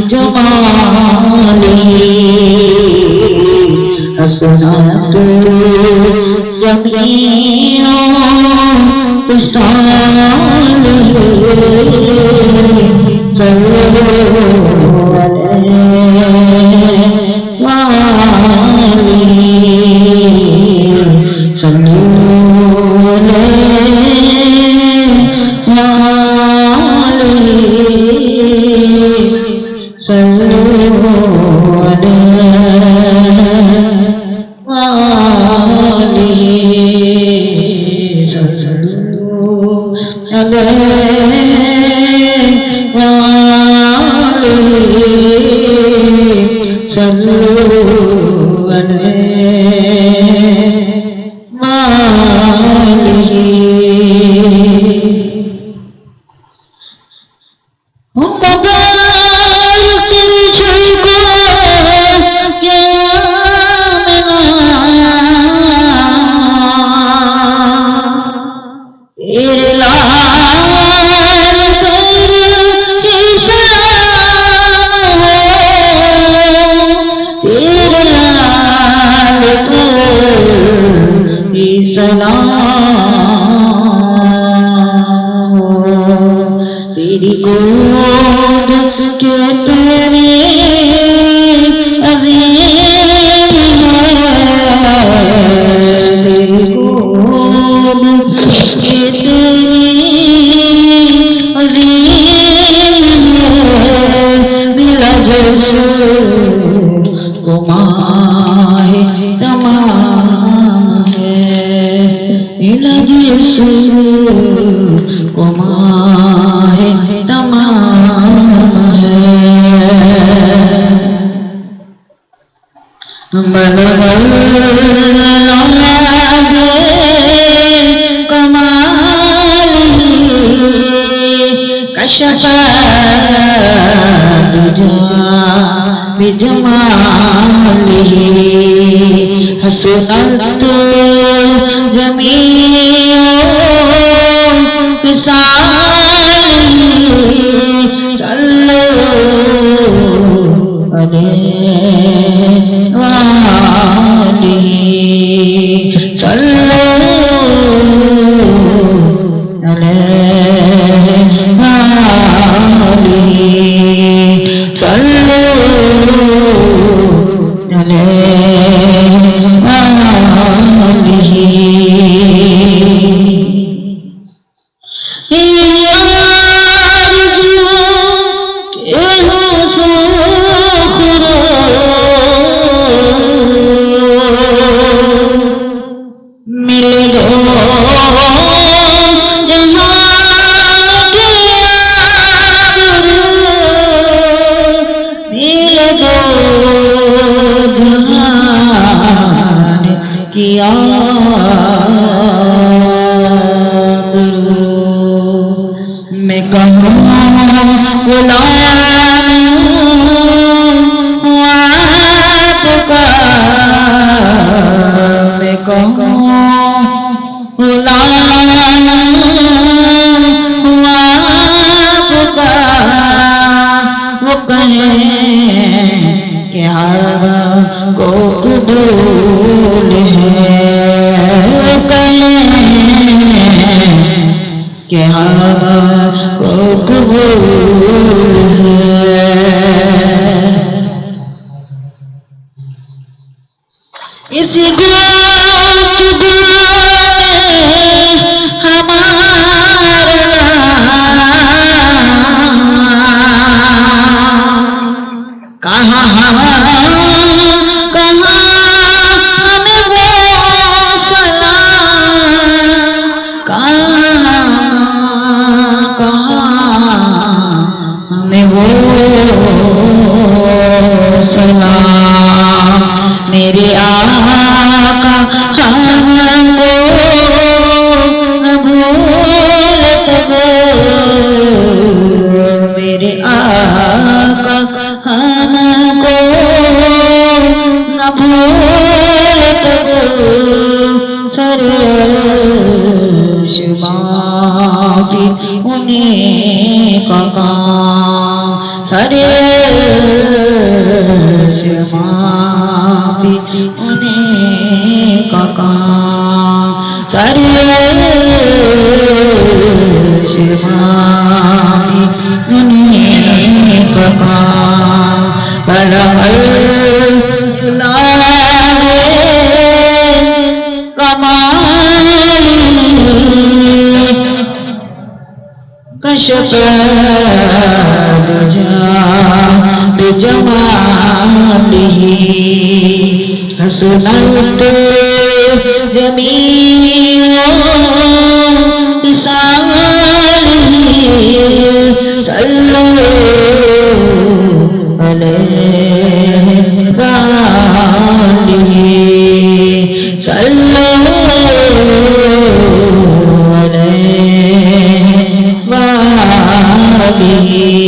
जमाली हसनत जमीओ साली तेरी गोद के तेरे अज़ीज़ तेरी गोद के तेरे अज़ीज़ मेरा जैसे तुम्हारे तमाम है मेरा जैसे तुम्हारे तमाम है कमाल कशफा बिजमाली हसनत जमीओ साली सल्लो अलैहि वाली सल्लो अलैहि वाली सल्लो अलैहि वाली किया मैं कहूँ गुलाम आपका मैं कहूँ गुलाम आपका वो कहें क्या को कबूल है क्या को कबूल है इसी मेरे आका भी उन्हीं का काम, सारे भी उन्हीं का काम, सारे भी उन्हीं का काम। कशफ जमालिही हसनत जमीओ सालिही सल्लल्लाहु अलैहि सल्लल्लाहु अलैहि